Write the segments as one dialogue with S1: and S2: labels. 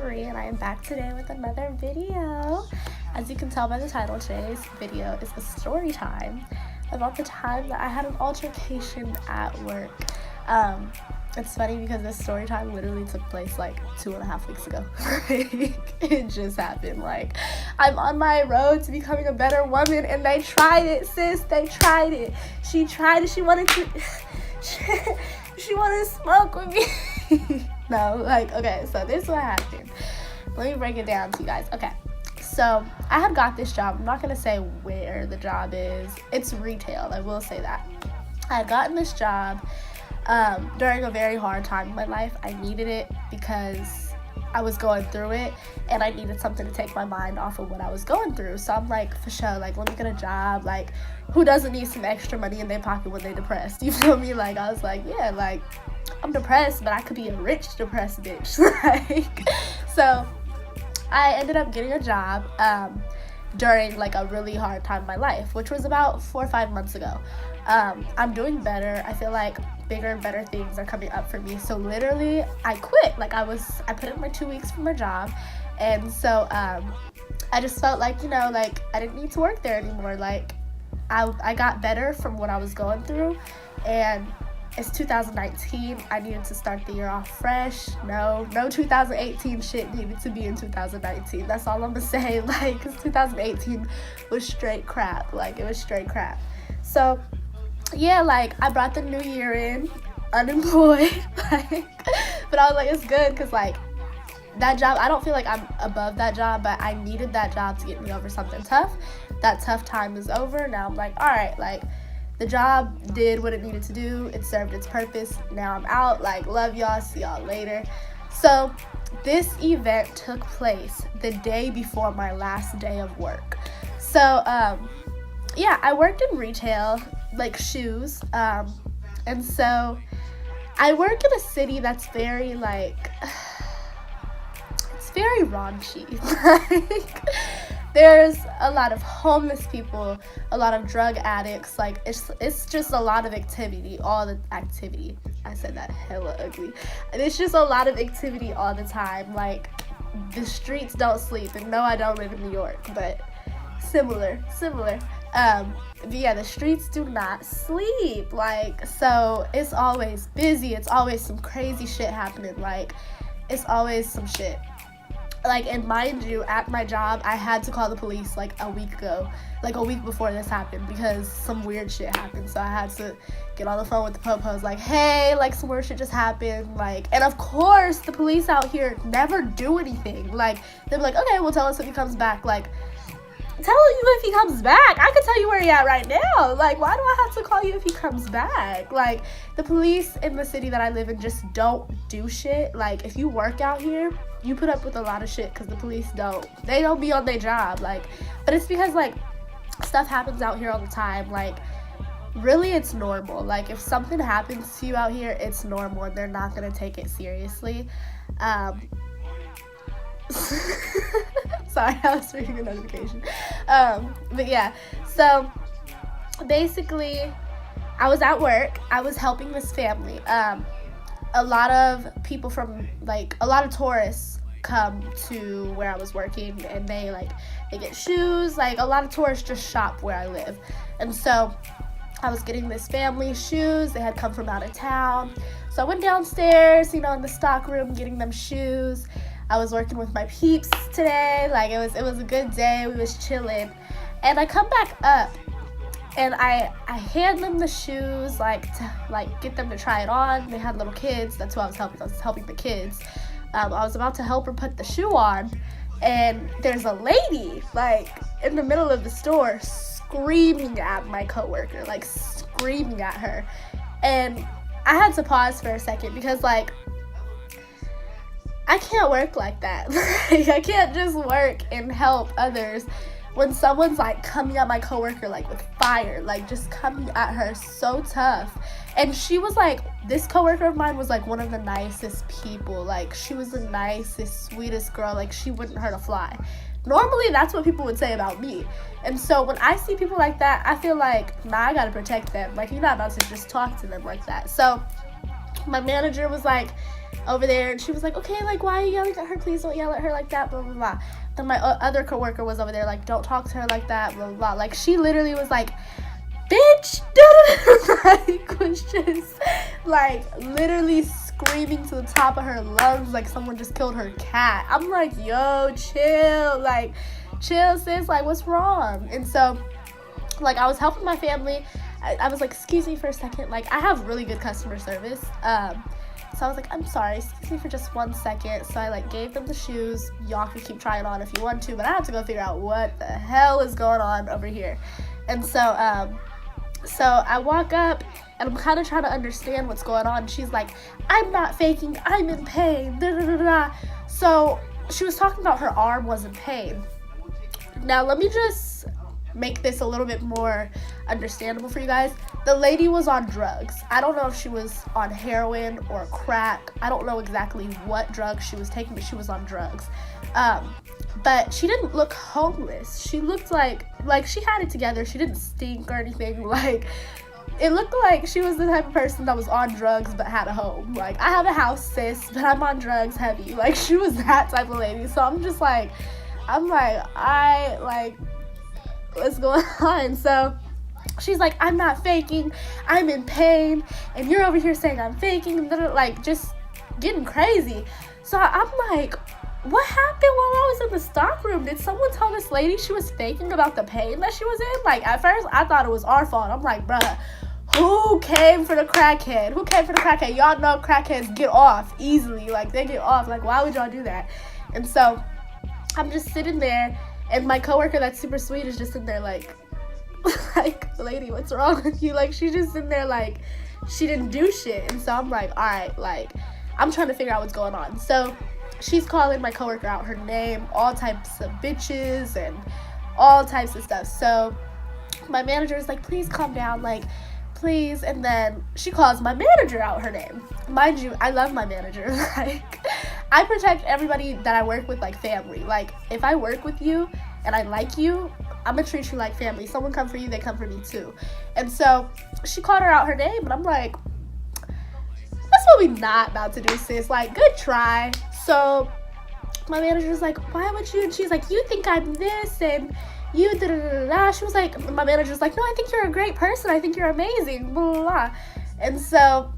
S1: Marie, and I am back today with another video. As you can tell by the title, today's video is a story time about the time that I had an altercation at work. It's funny because this story time literally took place like 2.5 weeks ago. It just happened. Like, I'm on my road to becoming a better woman, and they tried it, sis. They tried it. She tried it. She wanted to she wanted to smoke with me. No, like, okay, so this is what happened. Let me break it down to you guys. Okay, so I had got this job. I'm not going to say where the job is. It's retail, I will say that. I had gotten this job during a very hard time in my life. I needed it because I was going through it, and I needed something to take my mind off of what I was going through. So I'm like, for sure, like, let me get a job. Like, who doesn't need some extra money in their pocket when they're depressed? You feel me? Like, I was like, yeah, like, I'm depressed, but I could be a rich depressed bitch. Like, so I ended up getting a job during like a really hard time in my life, which was about 4 or 5 months ago. I'm doing better. I feel like bigger and better things are coming up for me. So literally I quit. Like, I put in my 2 weeks for my job, and so I just felt like, you know, like, I didn't need to work there anymore. Like, I got better from what I was going through, and it's 2019. I needed to start the year off fresh. No 2018 shit needed to be in 2019. That's all I'm gonna say. Like, 'cause 2018 was straight crap. Like, it was straight crap. So yeah, like, I brought the new year in unemployed. Like, but I was like, it's good, because like, that job, I don't feel like I'm above that job, but I needed that job to get me over something tough. That tough time is over. Now I'm like, all right, like, the job did what it needed to do. It served its purpose. Now I'm out. Like, love y'all. See y'all later. So this event took place the day before my last day of work. So yeah, I worked in retail, like shoes. And so I work in a city that's very, like, it's very raunchy. Like, there's a lot of homeless people, a lot of drug addicts. Like, it's just a lot of activity, all the activity. I said that hella ugly. It's just a lot of activity all the time. Like, the streets don't sleep. And no, I don't live in New York, but similar. But yeah, the streets do not sleep. Like, so it's always busy. It's always some crazy shit happening. Like, it's always some shit. Like, and mind you, at my job, I had to call the police like a week ago, like a week before this happened, because some weird shit happened. So I had to get on the phone with the popos, like, hey, like, some weird shit just happened. Like, and of course, the police out here never do anything. Like, they're like, okay, well, tell us if he comes back. Like, tell you if he comes back. I can tell you where he at right now. Like, why do I have to call you if he comes back? Like, the police in the city that I live in just don't do shit. Like, if you work out here, you put up with a lot of shit, because the police don't. They don't be on their job. Like, but it's because, like, stuff happens out here all the time. Like, really, it's normal. Like, if something happens to you out here, it's normal, and they're not gonna take it seriously. Sorry, I was reading a notification. But yeah, so basically, I was at work. I was helping this family. A lot of people from, like, a lot of tourists come to where I was working, and they get shoes. Like, a lot of tourists just shop where I live. And so I was getting this family shoes. They had come from out of town. So I went downstairs, you know, in the stock room, getting them shoes. I was working with my peeps today. Like, it was a good day. We was chilling. And I come back up, and I hand them the shoes, like, to, like, get them to try it on. They had little kids. That's who I was helping. I was helping the kids. I was about to help her put the shoe on, and there's a lady, like, in the middle of the store screaming at my coworker, like, screaming at her. And I had to pause for a second, because, like, I can't work like that. Like, I can't just work and help others when someone's, like, coming at my coworker, like, with fire, like, just coming at her so tough. And she was, like, this coworker of mine was, like, one of the nicest people. Like, she was the nicest, sweetest girl. Like, she wouldn't hurt a fly. Normally, that's what people would say about me. And so when I see people like that, I feel like, nah, I gotta protect them. Like, you're not about to just talk to them like that. So my manager was like, over there, and she was like, okay, like, why are you yelling at her? Please don't yell at her like that, blah, blah, blah. Then my other coworker was over there, like, don't talk to her like that, blah, blah, blah. Like, she literally was like, bitch, like, was just, like, literally screaming to the top of her lungs like someone just killed her cat. I'm like, yo, chill, like, chill, sis, like, what's wrong? And so, like, I was helping my family. I was like, excuse me for a second. Like, I have really good customer service. So I was like, I'm sorry, excuse me for just 1 second. So I, like, gave them the shoes. Y'all can keep trying on if you want to, but I have to go figure out what the hell is going on over here. And so I walk up, and I'm kind of trying to understand what's going on. She's like, I'm not faking, I'm in pain, da, da, da, da. So she was talking about her arm was in pain. Now, let me just make this a little bit more understandable for you guys. The lady was on drugs. I don't know if she was on heroin or crack. I don't know exactly what drugs she was taking, but she was on drugs. But she didn't look homeless. She looked like she had it together. She didn't stink or anything. Like, it looked like she was the type of person that was on drugs but had a home. Like, I have a house, sis, but I'm on drugs heavy. Like, she was that type of lady. So I'm like, what's going on? So she's like, I'm not faking, I'm in pain, and you're over here saying I'm faking, and like, just getting crazy. So I'm like, what happened while I was in the stock room? Did someone tell this lady she was faking about the pain that she was in? Like, at first, I thought it was our fault. I'm like, bruh, who came for the crackhead? Who came for the crackhead? Y'all know crackheads get off easily. Like, they get off. Like, why would y'all do that? And so I'm just sitting there, and my coworker that's super sweet is just in there like, lady, what's wrong with you? Like, she's just in there like, she didn't do shit. And so I'm like, all right, like, I'm trying to figure out what's going on. So she's calling my coworker out her name, all types of bitches and all types of stuff. So my manager is like, please calm down, like, please. And then she calls my manager out her name. Mind you, I love my manager. Like, I protect everybody that I work with like family. Like, if I work with you and I like you, I'm gonna treat you like family. Someone come for you, they come for me too. And so she called her out her name, and I'm like, that's what we not about to do, sis. Like, good try. So my manager's like, why would you? And she's like, you think I'm this, and you da da da da. She was like, my manager's like, no, I think you're a great person. I think you're amazing. Blah blah blah. And so,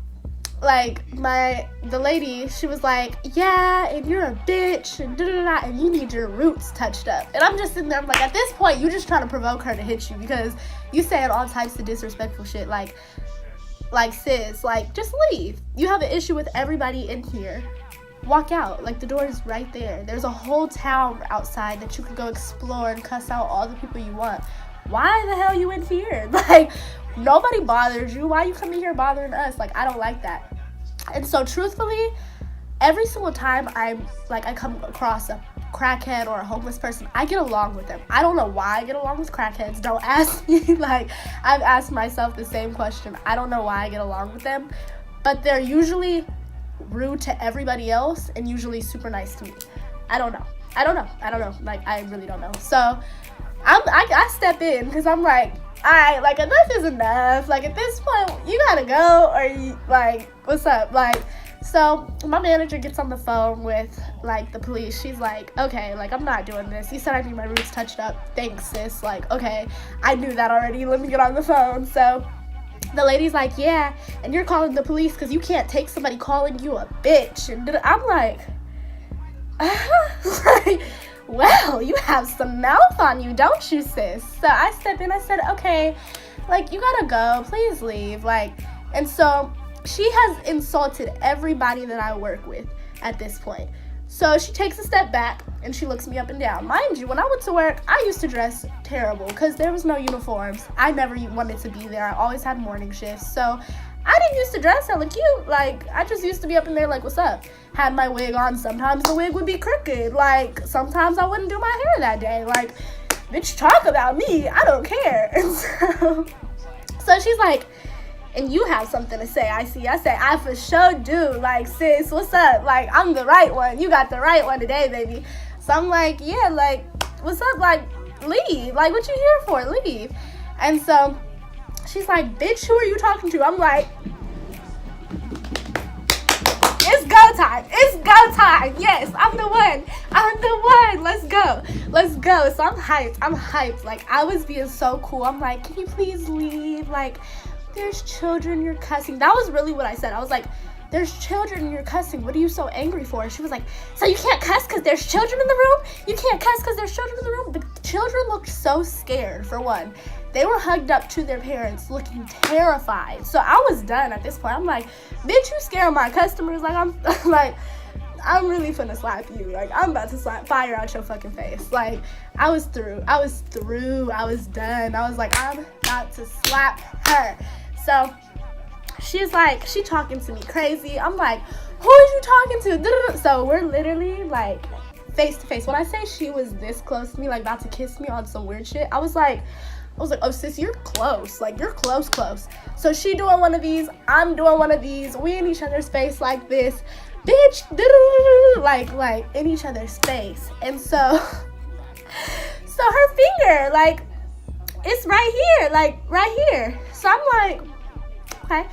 S1: like, the lady, she was like, yeah, and you're a bitch, and da-da-da, and you need your roots touched up. And I'm just sitting there, I'm like, at this point, you just trying to provoke her to hit you, because you saying all types of disrespectful shit, like, sis, like, just leave. You have an issue with everybody in here. Walk out. Like, the door is right there. There's a whole town outside that you can go explore and cuss out all the people you want. Why the hell you in here? Like, nobody bothers you. Why you coming here bothering us? Like, I don't like that. And so, truthfully, every single time I come across a crackhead or a homeless person, I get along with them. I don't know why I get along with crackheads. Don't ask me. Like, I've asked myself the same question. I don't know why I get along with them. But they're usually rude to everybody else and usually super nice to me. I don't know. Like, I really don't know. So I step in because I'm like, all right, like, enough is enough. Like, at this point, you gotta go, or you, like, what's up? Like, so my manager gets on the phone with, like, the police. She's like, okay, like, I'm not doing this. You said I need my roots touched up. Thanks, sis. Like, okay, I knew that already. Let me get on the phone. So the lady's like, yeah, and you're calling the police because you can't take somebody calling you a bitch. And I'm like, like, well, you have some mouth on you, don't you, sis? So I stepped in, I said, okay, like, you gotta go, please leave. Like, and so she has insulted everybody that I work with at this point. So she takes a step back and she looks me up and down. Mind you, when I went to work, I used to dress terrible because there was no uniforms. I never wanted to be there. I always had morning shifts. So I didn't used to dress hella cute. Like, I just used to be up in there like, what's up? Had my wig on. Sometimes the wig would be crooked. Like, sometimes I wouldn't do my hair that day. Like, bitch, talk about me. I don't care. And so she's like, and you have something to say. I say, I for sure do. Like, sis, what's up? Like, I'm the right one. You got the right one today, baby. So I'm like, yeah, like, what's up? Like, leave. Like, what you here for? Leave. And so she's like, bitch, who are you talking to? I'm like, it's go go time. It's go time. Yes, I'm the one. Let's go. So I'm hyped. Like, I was being so cool. I'm like, can you please leave? Like, there's children, you're cussing. That was really what I said. I was like, there's children and you're cussing. What are you so angry for? And she was like, so you can't cuss because there's children in the room? You can't cuss because there's children in the room? The children looked so scared, for one. They were hugged up to their parents, looking terrified. So I was done at this point. I'm like, bitch, you scare my customers. Like, I'm really finna slap you. Like, I'm about to slap fire out your fucking face. Like, I was through. I was done. I was like, I'm about to slap her. So she's like, she talking to me crazy. I'm like, who are you talking to? So we're literally like face to face. When I say she was this close to me, like about to kiss me on some weird shit, I was like, oh sis, you're close. Like, you're close. So she doing one of these, I'm doing one of these. We in each other's face like this, bitch. Like in each other's face. And so her finger, like, it's right here, like right here. So I'm like, okay.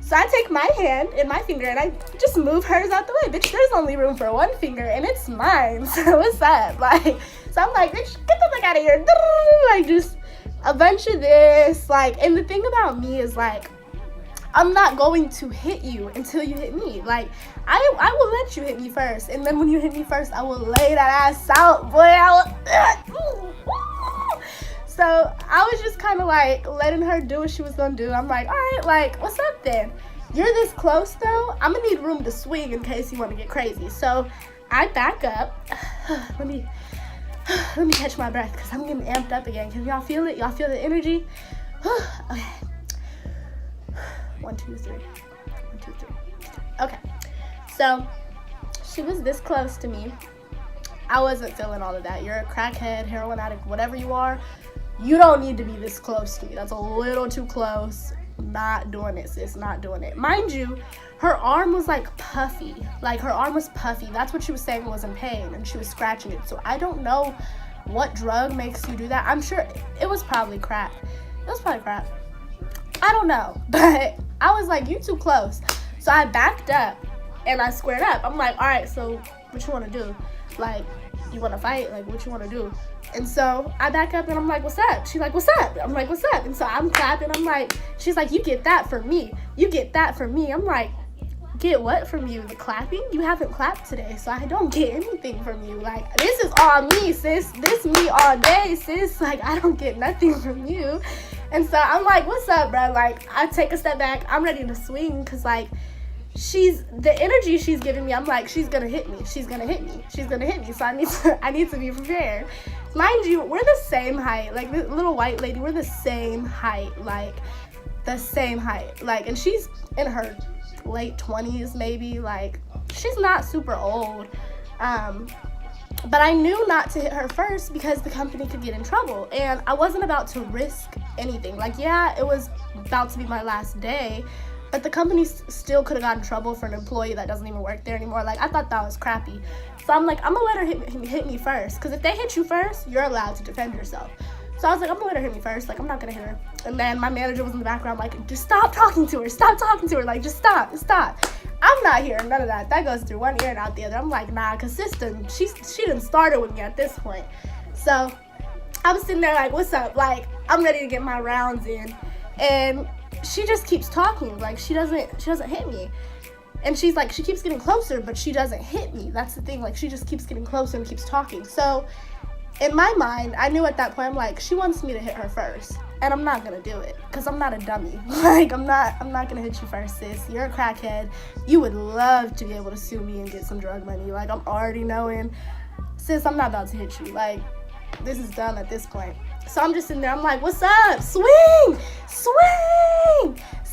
S1: So I take my hand and my finger and I just move hers out the way. Bitch, there's only room for one finger and it's mine. So what's up? Like, so I'm like, bitch, get the fuck out of here. Like, just a bunch of this. Like, and the thing about me is, like, I'm not going to hit you until you hit me. Like, I will let you hit me first. And then when you hit me first, I will lay that ass out, boy. So I was just kind of like letting her do what she was gonna do. I'm like, all right, like, what's up then? You're this close though. I'm gonna need room to swing in case you want to get crazy. So I back up. Let me catch my breath because I'm getting amped up again. Can y'all feel it? Y'all feel the energy? Okay. 1, 2, 3. 1, 2, 3. Okay. So she was this close to me. I wasn't feeling all of that. You're a crackhead, heroin addict, whatever you are. You don't need to be this close to me. That's a little too close. Not doing it, sis. Not doing it. Mind you, her arm was like puffy. Like, her arm was puffy. That's what she was saying was in pain, and she was scratching it. So I don't know what drug makes you do that. I'm sure it was probably crack. I don't know. But I was like, you too close. So I backed up and I squared up. I'm like, all right, so what you want to do? Like, you want to fight? Like, what you want to do? And so I back up and I'm like, what's up? She's like, what's up? I'm like, what's up? And so I'm clapping. I'm like, she's like, you get that from me. You get that from me. I'm like, get what from you? The clapping? You haven't clapped today, so I don't get anything from you. Like, this is all me, sis. This me all day, sis. Like, I don't get nothing from you. And so I'm like, what's up, bro? Like, I take a step back. I'm ready to swing because, like, the energy she's giving me, I'm like, she's gonna hit me. So I need to be prepared. Mind you, we're the same height. Like, the little white lady, we're the same height. Like, and she's in her late 20s, maybe. Like, she's not super old. But I knew not to hit her first because the company could get in trouble. And I wasn't about to risk anything. Like, yeah, it was about to be my last day, but the company still could have gotten in trouble for an employee that doesn't even work there anymore. Like, I thought that was crappy. So I'm like, I'm gonna let her hit me first. Because if they hit you first, you're allowed to defend yourself. So I was like, I'm gonna let her hit me first. Like, I'm not gonna hit her. And then my manager was in the background like, just stop talking to her. Like, just stop. I'm not hearing none of that. That goes through one ear and out the other. I'm like, nah, because she done started with me at this point. So I was sitting there like, what's up? Like, I'm ready to get my rounds in. And she just keeps talking. Like, she doesn't hit me. And she's like, she keeps getting closer, but she doesn't hit me. That's the thing. Like, she just keeps getting closer and keeps talking. So in my mind, I knew at that point, I'm like, she wants me to hit her first. And I'm not going to do it because I'm not a dummy. Like, I'm not going to hit you first, sis. You're a crackhead. You would love to be able to sue me and get some drug money. Like, I'm already knowing. Sis, I'm not about to hit you. Like, this is done at this point. So I'm just sitting there. I'm like, what's up? Swing!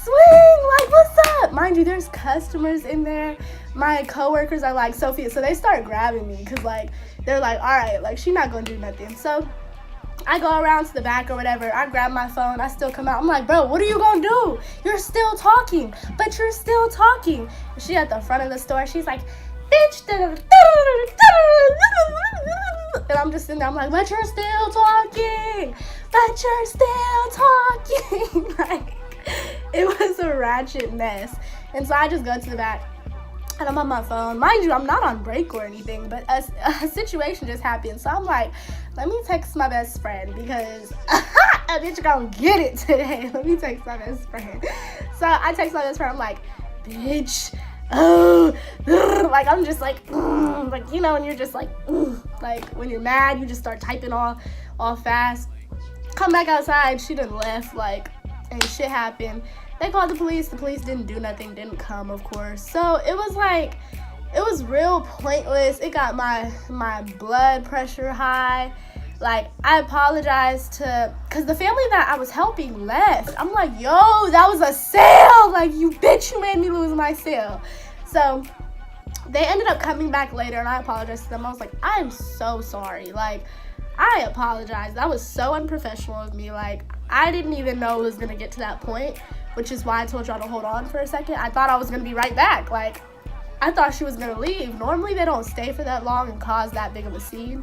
S1: Like, what's up? Mind you, there's customers in there. My coworkers are like, Sophia. So they start grabbing me because, like, they're like, all right, like, she's not going to do nothing. So I go around to the back or whatever. I grab my phone. I still come out. I'm like, bro, what are you going to do? You're still talking. And she at the front of the store. She's like, bitch. And I'm just sitting there. I'm like, but you're still talking. Like, it was a ratchet mess. And so I just go to the back. and I'm on my phone. Mind you, I'm not on break or anything, but a situation just happened. So I'm like, let me text my best friend because a bitch gonna get it today. Let me text my best friend. So I text my best friend. I'm like, bitch, oh, like I'm just like, like, you know, and you're just like when you're mad, you just start typing all fast. Come back outside. She done left, like, and shit happened. They called the police. The police didn't do nothing, didn't come, of course. So it was like, it was real pointless. It got my blood pressure high. Like, I apologized because the family that I was helping left. I'm like, yo, that was a sale. Like, you bitch, you made me lose my sale. So they ended up coming back later, and I apologized to them. I was like, I'm so sorry. Like, I apologize. That was so unprofessional of me. Like, I didn't even know it was going to get to that point, which is why I told y'all to hold on for a second. I thought I was going to be right back. Like, I thought she was going to leave. Normally, they don't stay for that long and cause that big of a scene.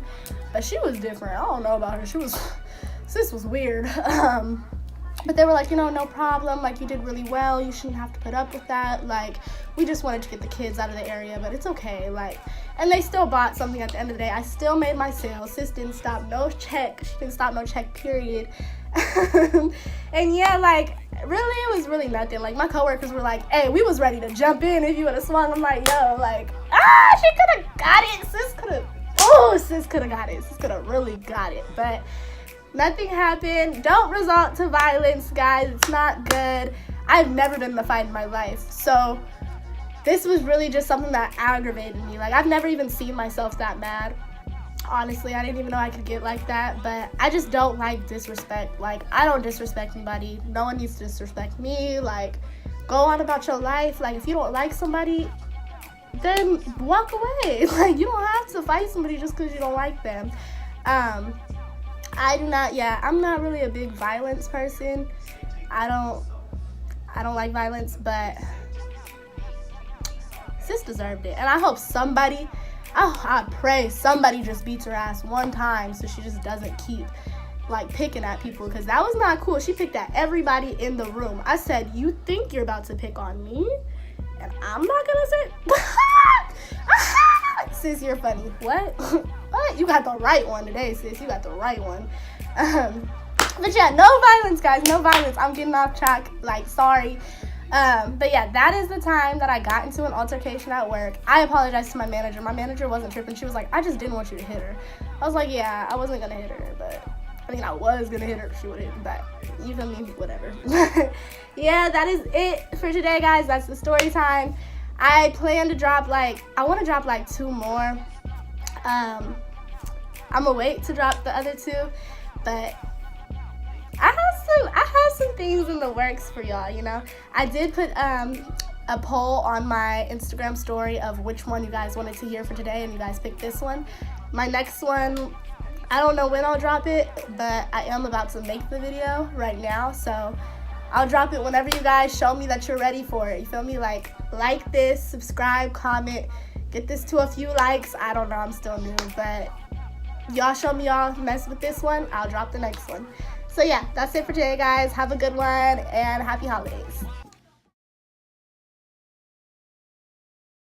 S1: But she was different. I don't know about her. Sis was weird. But they were like, you know, no problem. Like, you did really well. You shouldn't have to put up with that. Like, we just wanted to get the kids out of the area, but it's okay. Like, and they still bought something at the end of the day. I still made my sale. Sis didn't stop no check. She didn't stop no check, period. And yeah, like, really, it was really nothing. Like, my coworkers were like, hey, we was ready to jump in if you would have swung. I'm like, yo, like, she could have got it. Sis could have got it. Sis could have really got it. But nothing happened. Don't resort to violence, guys. It's not good. I've never been in a fight in my life. So this was really just something that aggravated me. Like, I've never even seen myself that mad. Honestly, I didn't even know I could get like that. But I just don't like disrespect. Like, I don't disrespect anybody. No one needs to disrespect me. Like, go on about your life. Like, if you don't like somebody, then walk away. Like, you don't have to fight somebody just because you don't like them. I'm not really a big violence person. I don't like violence, but sis deserved it. And I hope I pray somebody just beats her ass one time so she just doesn't keep, like, picking at people, because that was not cool. She picked at everybody in the room. I said, you think you're about to pick on me? And I'm not gonna say, sis, you're funny. What? What? You got the right one today, sis. You got the right one. But yeah, no violence, guys. No violence. I'm getting off track. Like, sorry. But yeah, that is the time that I got into an altercation at work. I apologized to my manager. My manager wasn't tripping. She was like, I just didn't want you to hit her. I was like, yeah, I wasn't gonna hit her, but I mean, I was gonna hit her if she would hit me back. You feel me? Whatever. Yeah, that is it for today, guys. That's the story time. I plan to drop, I want to drop, 2 more. I'm gonna wait to drop the other 2, but I have some things in the works for y'all, you know. I did put a poll on my Instagram story of which one you guys wanted to hear for today, and you guys picked this one. My next one, I don't know when I'll drop it, but I am about to make the video right now, so I'll drop it whenever you guys show me that you're ready for it. You feel me? Like this, subscribe, comment, get this to a few likes. I don't know, I'm still new, but y'all show me y'all mess with this one, I'll drop the next one. So yeah, that's it for today, guys. Have a good one, and happy holidays.